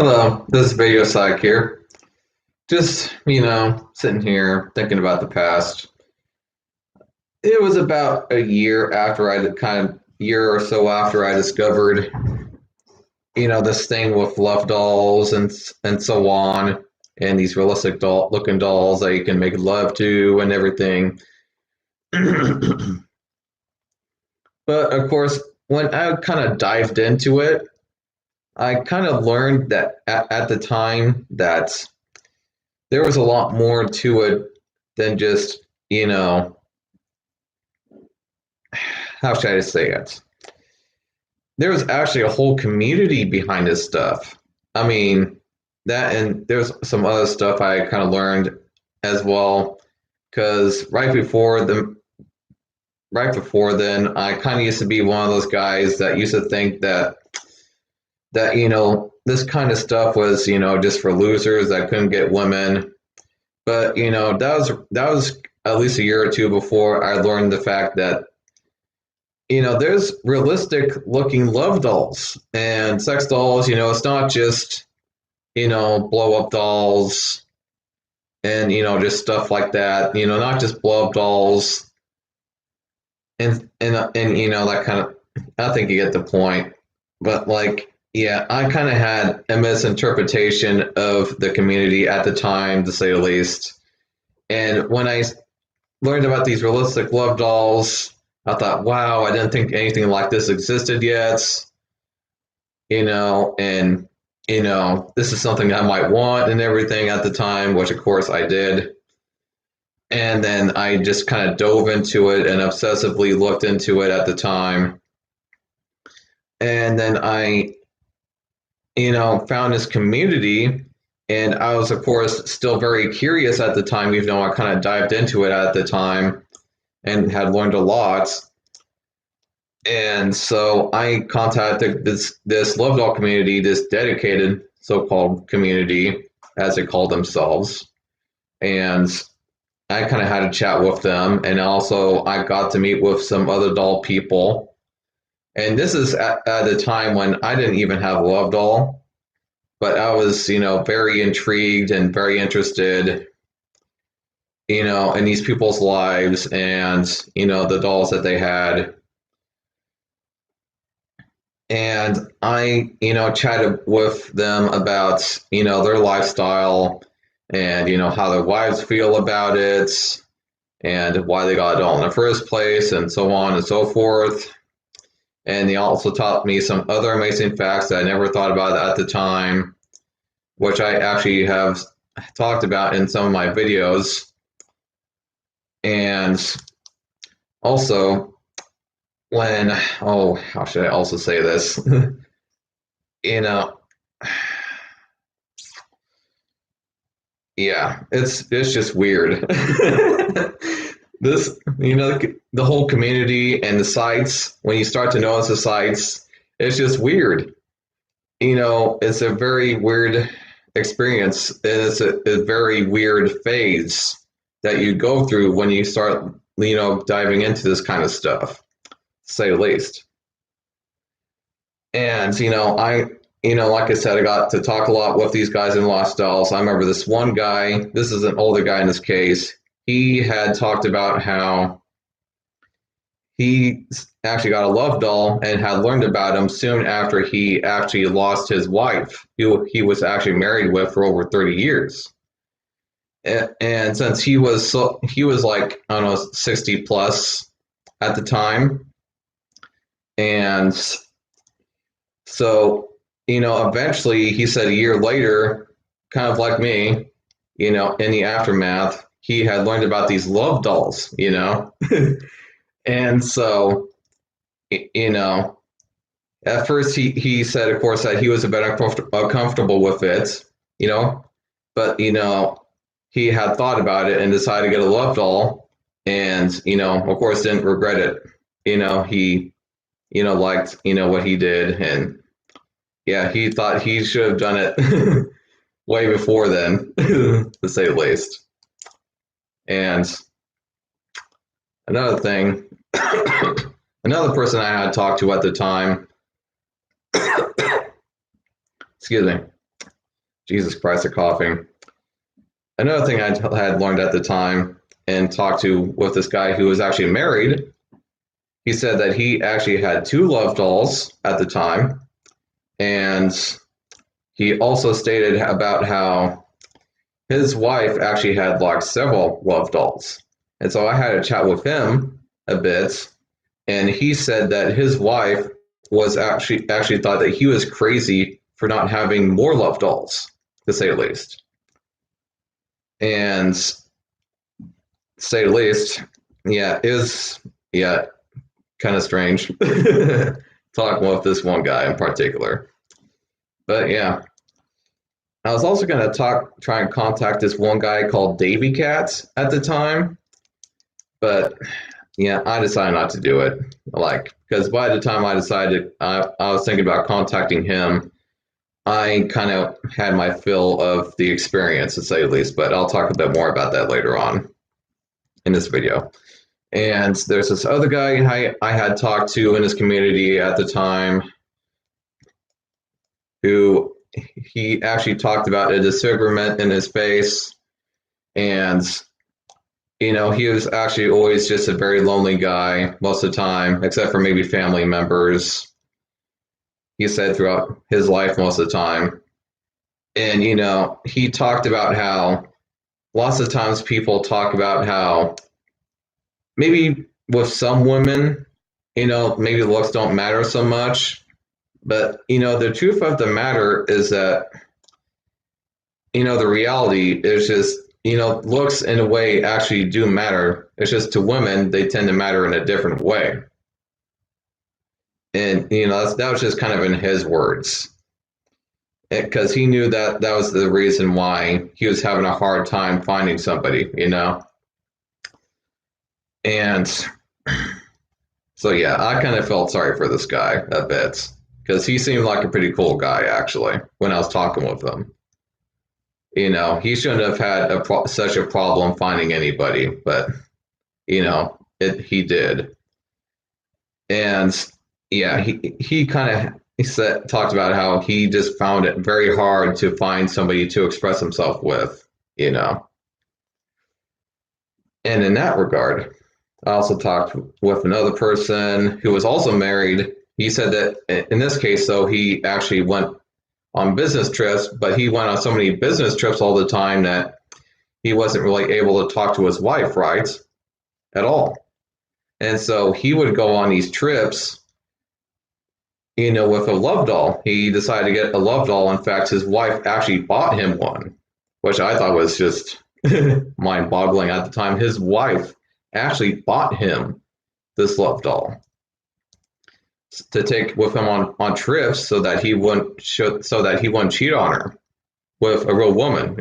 Hello, this is Radio Psych here. Just, sitting here thinking about the past. It was about a year after year or so after I discovered, this thing with love dolls and so on, and these realistic looking dolls that you can make love to and everything. But of course, when I kind of dived into it, I kind of learned that at the time that there was a lot more to it than just, how should I say it? There was actually a whole community behind this stuff. I mean, that and there's some other stuff I kind of learned as well, because right before then, I kind of used to be one of those guys that used to think that this kind of stuff was just for losers that couldn't get women. But that was at least a year or two before I learned the fact that there's realistic looking love dolls and sex dolls. It's not just blow up dolls and just stuff like that. Not just blow up dolls and that kind of. I think you get the point. But yeah, I kind of had a misinterpretation of the community at the time, to say the least. And when I learned about these realistic love dolls, I thought, wow, I didn't think anything like this existed yet. And this is something I might want and everything at the time, which of course I did. And then I just kind of dove into it and obsessively looked into it at the time. And then I found this community, and I was, of course, still very curious at the time, even though I kind of dived into it at the time and had learned a lot. And so I contacted this love doll community, this dedicated so-called community, as they call themselves. And I kind of had a chat with them, and also I got to meet with some other doll people. And this is at a time when I didn't even have a love doll, but I was, very intrigued and very interested, in these people's lives and, the dolls that they had. And I, chatted with them about, their lifestyle and, how their wives feel about it and why they got it all in the first place and so on and so forth. And they also taught me some other amazing facts that I never thought about at the time, which I actually have talked about in some of my videos. And also, how should I also say this? Yeah, it's just weird. This, the whole community and the sites, when you start to notice the sites, it's just weird. It's a very weird experience, and it's a very weird phase that you go through when you start, diving into this kind of stuff, to say the least. And, like I said, I got to talk a lot with these guys in Lost Dolls. I remember this one guy, this is an older guy in this case, he had talked about how he actually got a love doll and had learned about him soon after he actually lost his wife, who he was actually married with for over 30 years. And since he was like, I don't know, 60 plus at the time. And so, eventually he said a year later, kind of like me, in the aftermath, he had learned about these love dolls, And so, at first he said, of course, that he was a bit uncomfortable with it, but, he had thought about it and decided to get a love doll and, of course, didn't regret it. He, liked, what he did. And yeah, he thought he should have done it way before then, to say the least. And another thing, another person I had talked to at the time, excuse me, Jesus Christ, of coughing. Another thing I had learned at the time and talked to with this guy who was actually married, he said that he actually had two love dolls at the time. And he also stated about how his wife actually had like several love dolls. And so I had a chat with him a bit, and he said that his wife was actually thought that he was crazy for not having more love dolls, to say the least. And to say the least, yeah, it was kind of strange talking with this one guy in particular. But yeah, I was also going to try and contact this one guy called Davy Cats at the time, but yeah, I decided not to do it. Like, because by the time I decided, I was thinking about contacting him, I kind of had my fill of the experience, to say the least. But I'll talk a bit more about that later on in this video. And there's this other guy I had talked to in his community at the time, who he actually talked about a disfigurement in his face, and he was actually always just a very lonely guy most of the time, except for maybe family members. He said throughout his life most of the time. And he talked about how lots of times people talk about how maybe with some women, maybe looks don't matter so much. But, the truth of the matter is that, the reality is just, looks in a way actually do matter. It's just to women, they tend to matter in a different way. And, that was just kind of in his words. Because he knew that was the reason why he was having a hard time finding somebody, And so, yeah, I kind of felt sorry for this guy a bit. Because he seemed like a pretty cool guy, actually, when I was talking with him. He shouldn't have had such a problem finding anybody, but, he did. And, yeah, he kind of talked about how he just found it very hard to find somebody to express himself with, And in that regard, I also talked with another person who was also married. He said that in this case, though, he actually went on business trips, but he went on so many business trips all the time that he wasn't really able to talk to his wife, right, at all. And so he would go on these trips, with a love doll. He decided to get a love doll. In fact, his wife actually bought him one, which I thought was just mind-boggling at the time. His wife actually bought him this love doll to take with him on trips so that he wouldn't cheat on her with a real woman,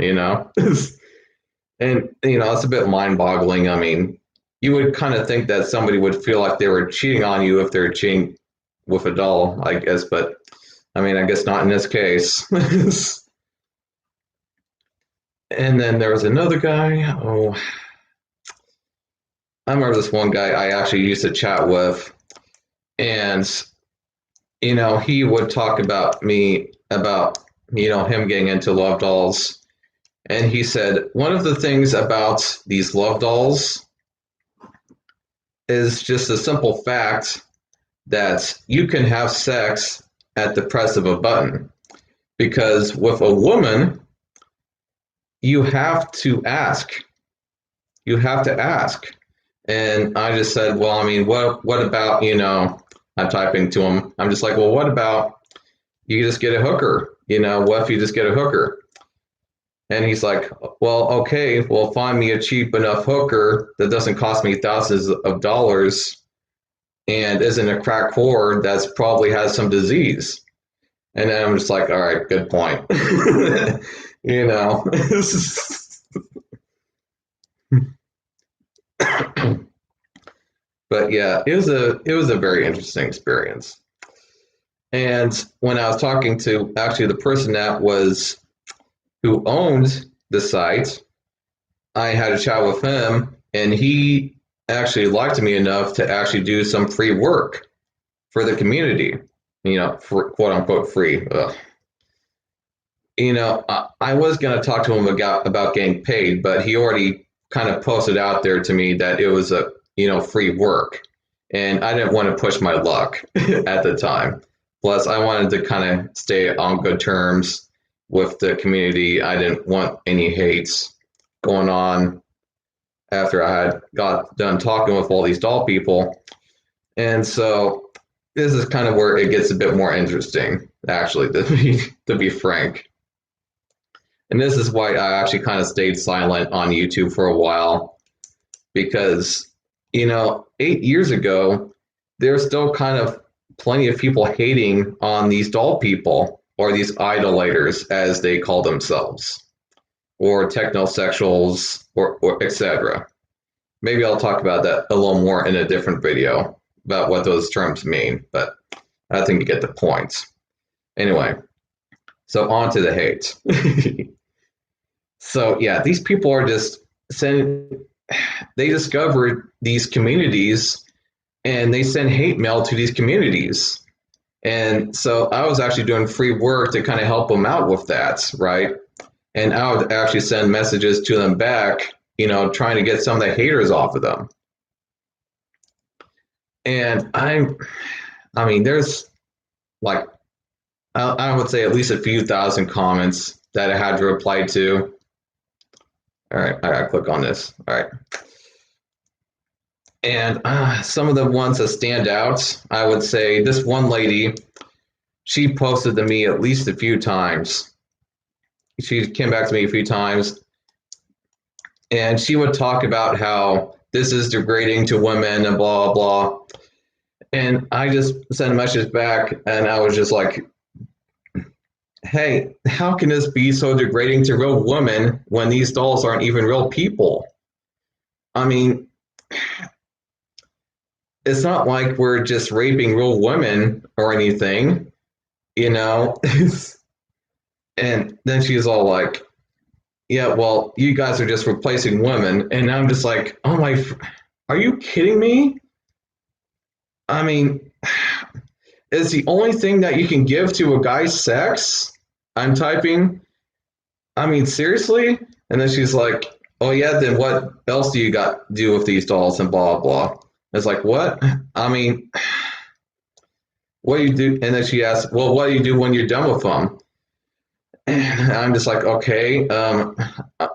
And it's a bit mind-boggling. I mean, you would kind of think that somebody would feel like they were cheating on you if they're cheating with a doll, I guess, but I mean, I guess not in this case. And then there was another guy. Oh, I remember this one guy I actually used to chat with, and he would talk about him getting into love dolls. And he said, one of the things about these love dolls is just a simple fact that you can have sex at the press of a button. Because with a woman, you have to ask. You have to ask. And I just said, well, I mean, what about, I'm typing to him. I'm just like, well, what about you just get a hooker? What if you just get a hooker? And he's like, well, okay, well, find me a cheap enough hooker that doesn't cost me thousands of dollars and isn't a crack whore that's probably has some disease. And then I'm just like, all right, good point. But yeah, it was a very interesting experience. And when I was talking to actually the person who owned the site, I had a chat with him, and he actually liked me enough to actually do some free work for the community, for quote unquote free. Ugh. I was going to talk to him about getting paid, but he already kind of posted out there to me that it was a, free work. And I didn't want to push my luck at the time. Plus, I wanted to kind of stay on good terms with the community. I didn't want any hates going on after I had got done talking with all these doll people. And so this is kind of where it gets a bit more interesting, actually, to be frank. And this is why I actually kind of stayed silent on YouTube for a while, because 8 years ago, there's still kind of plenty of people hating on these doll people, or these idolaters, as they call themselves, or technosexuals, or etc. Maybe I'll talk about that a little more in a different video about what those terms mean, but I think you get the point. Anyway, so on to the hate. So yeah, these people are just sending, they discovered these communities and they send hate mail to these communities. And so I was actually doing free work to kind of help them out with that, right? And I would actually send messages to them back, trying to get some of the haters off of them. And I mean, there's like, I would say at least a few thousand comments that I had to reply to. All right, I gotta click on this. All right. And some of the ones that stand out, I would say this one lady, she posted to me at least a few times. She came back to me a few times, and she would talk about how this is degrading to women and blah, blah. And I just sent a message back, and I was just like, hey, how can this be so degrading to real women when these dolls aren't even real people? I mean, it's not like we're just raping real women or anything, And then she's all like, yeah, well, you guys are just replacing women. And I'm just like, oh my, are you kidding me? I mean, is the only thing that you can give to a guy's sex? I'm typing. I mean, seriously? And then she's like, oh yeah, then what else do you got to do with these dolls and blah, blah. It's like, what? I mean, what do you do? And then she asks, well, what do you do when you're done with them? And I'm just like, okay, well,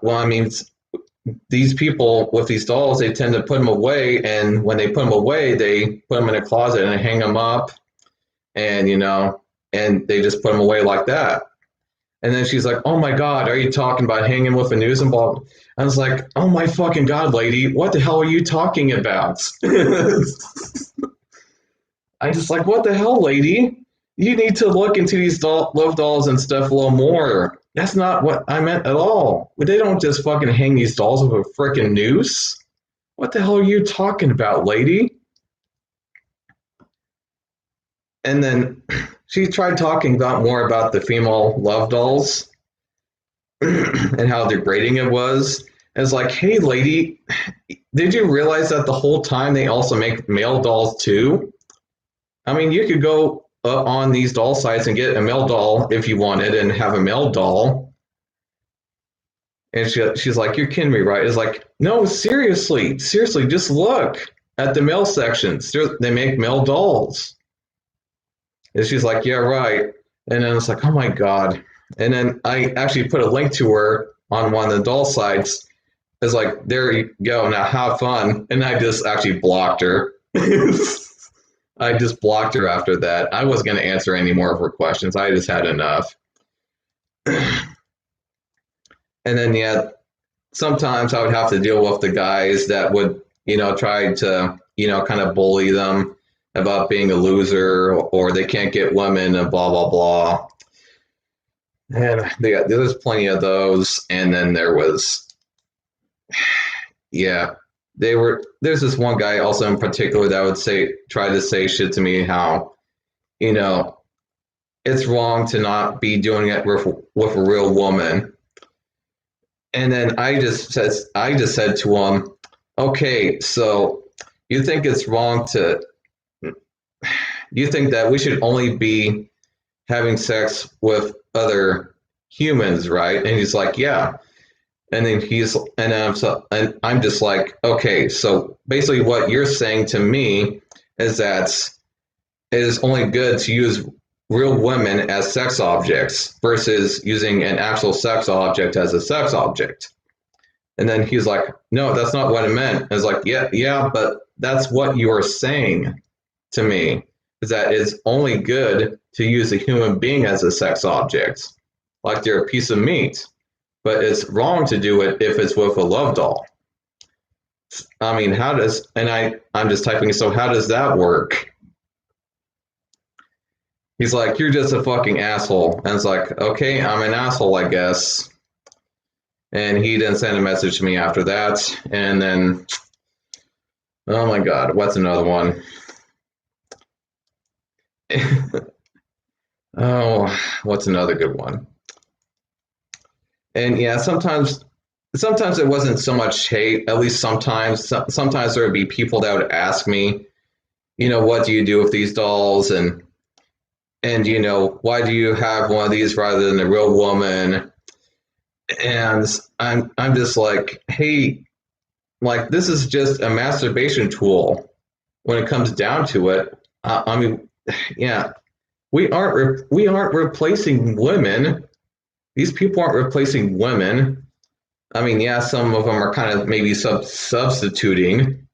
I mean, these people with these dolls, they tend to put them away. And when they put them away, they put them in a closet and hang them up. And, and they just put them away like that. And then she's like, oh my God, are you talking about hanging with a news and ball? I was like, oh my fucking God, lady, what the hell are you talking about? I just like, what the hell, lady? You need to look into these love dolls and stuff a little more. That's not what I meant at all. But they don't just fucking hang these dolls with a freaking noose. What the hell are you talking about, lady? And then she tried talking more about the female love dolls and how degrading it was. And it's like, hey, lady, did you realize that the whole time they also make male dolls too? I mean, you could go on these doll sites and get a male doll if you wanted and have a male doll. And she's like, you're kidding me, right? It's like, no, seriously, just look at the male sections. They make male dolls. And she's like, yeah, right. And then it's like, oh my God. And then I actually put a link to her on one of the doll sites. It's like, there you go, now have fun. And I just actually blocked her. I just blocked her after that. I wasn't going to answer any more of her questions. I just had enough. And then, yeah, sometimes I would have to deal with the guys that would, try to, kind of bully them about being a loser or they can't get women and blah, blah, blah. And there's plenty of those. And then there was, yeah, there's this one guy also in particular that would try to say shit to me how, it's wrong to not be doing it with a real woman. And then I just said to him, okay, so you think it's wrong you think that we should only be having sex with other humans, right? And he's like, yeah. And then and I'm just like, okay, so basically what you're saying to me is that it is only good to use real women as sex objects versus using an actual sex object as a sex object. And then he's like, no, that's not what I meant. I was like, yeah, but that's what you are saying to me, is that it's only good to use a human being as a sex object, like they're a piece of meat. But it's wrong to do it if it's with a love doll. I mean, I'm just typing, so how does that work? He's like, you're just a fucking asshole. And it's like, okay, I'm an asshole, I guess. And he didn't send a message to me after that. And then, oh my God, what's another one? Oh, what's another good one? And yeah, sometimes it wasn't so much hate. At least sometimes there would be people that would ask me, what do you do with these dolls, and why do you have one of these rather than a real woman? And I'm just like, hey, like, this is just a masturbation tool when it comes down to it. I mean, yeah, we aren't replacing women. These people aren't replacing women. I mean, yeah, some of them are kind of maybe substituting.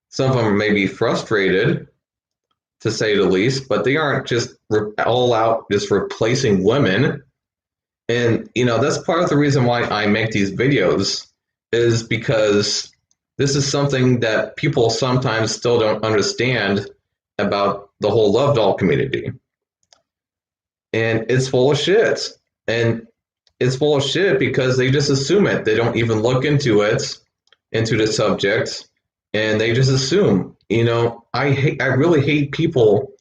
Some of them are maybe frustrated, to say the least, but they aren't just all out just replacing women. And, that's part of the reason why I make these videos, is because this is something that people sometimes still don't understand about the whole love doll community. And it's full of shit. And it's full of shit because they just assume it. They don't even look into the subject, and they just assume. I really hate people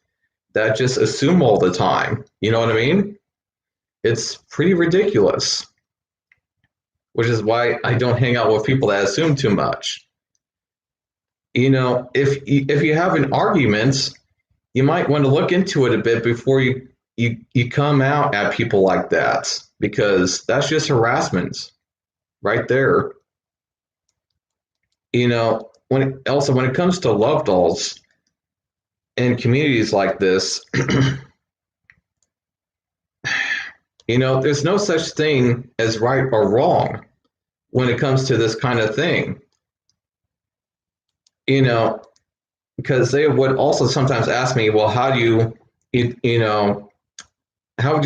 that just assume all the time. You know what I mean? It's pretty ridiculous, which is why I don't hang out with people that assume too much. If you have an argument, you might want to look into it a bit before you come out at people like that, because that's just harassment right there. When it comes to love dolls in communities like this, there's no such thing as right or wrong when it comes to this kind of thing. Because they would also sometimes ask me, well, how would you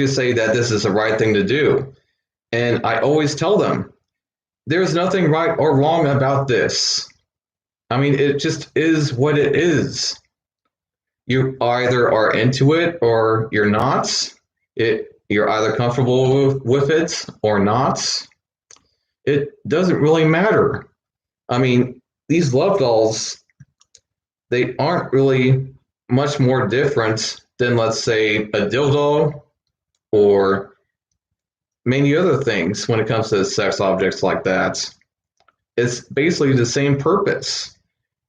say that this is the right thing to do? And I always tell them, there's nothing right or wrong about this. I mean, it just is what it is. You either are into it or you're not. You're either comfortable with it or not. It doesn't really matter. I mean, these love dolls, they aren't really much more different than, let's say, a dildo or many other things when it comes to sex objects like that. It's basically the same purpose.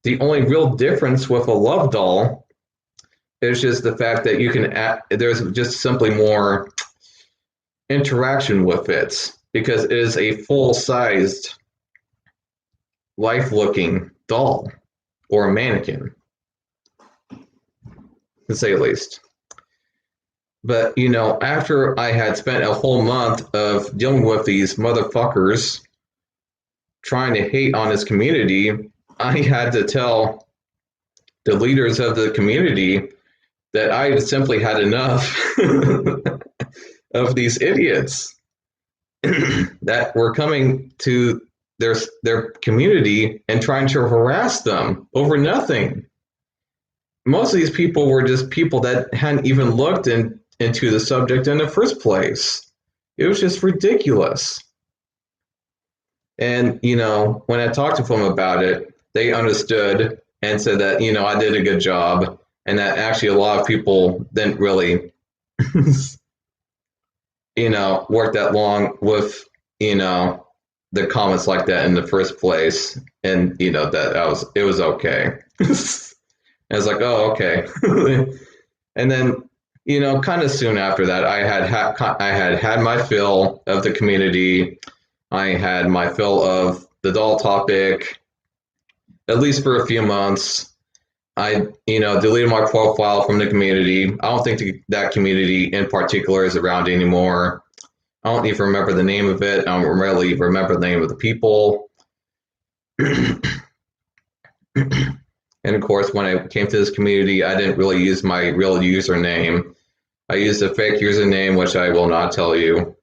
The only real difference with a love doll is just the fact that there's just simply more interaction with it, because it is a full-sized, life-looking doll, or a mannequin, to say the least. But, after I had spent a whole month of dealing with these motherfuckers trying to hate on this community, I had to tell the leaders of the community that I simply had enough of these idiots that were coming to their community and trying to harass them over nothing. Most of these people were just people that hadn't even looked into the subject in the first place. It was just ridiculous. And, when I talked to them about it, they understood and said that, I did a good job, and that actually a lot of people didn't really, work that long with, the comments like that in the first place. And, it was okay. I was like, oh, okay. And then kind of soon after that, I had my fill of the community. I had my fill of the doll topic, at least for a few months. I, deleted my profile from the community. I don't think that community in particular is around anymore. I don't even remember the name of it. I don't really remember the name of the people. And of course, when I came to this community, I didn't really use my real username. I used a fake username, which I will not tell you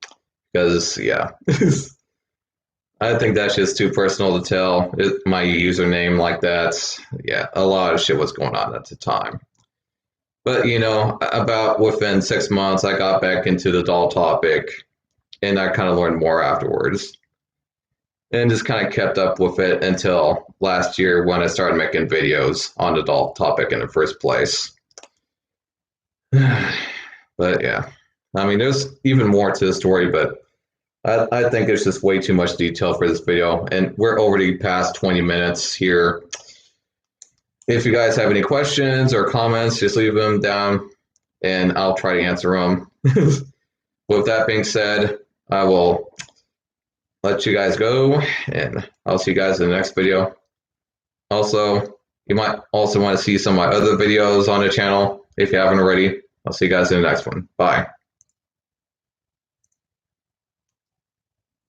because, yeah, I think that's just too personal to tell my username like that. Yeah, a lot of shit was going on at the time. But, about within 6 months, I got back into the doll topic and I kind of learned more afterwards and just kind of kept up with it until last year when I started making videos on the doll topic in the first place. But yeah, I mean, there's even more to the story, but I think it's just way too much detail for this video, and we're already past 20 minutes here. If you guys have any questions or comments, just leave them down, and I'll try to answer them. With that being said, I will let you guys go, and I'll see you guys in the next video. Also, you might also want to see some of my other videos on the channel if you haven't already. I'll see you guys in the next one. Bye.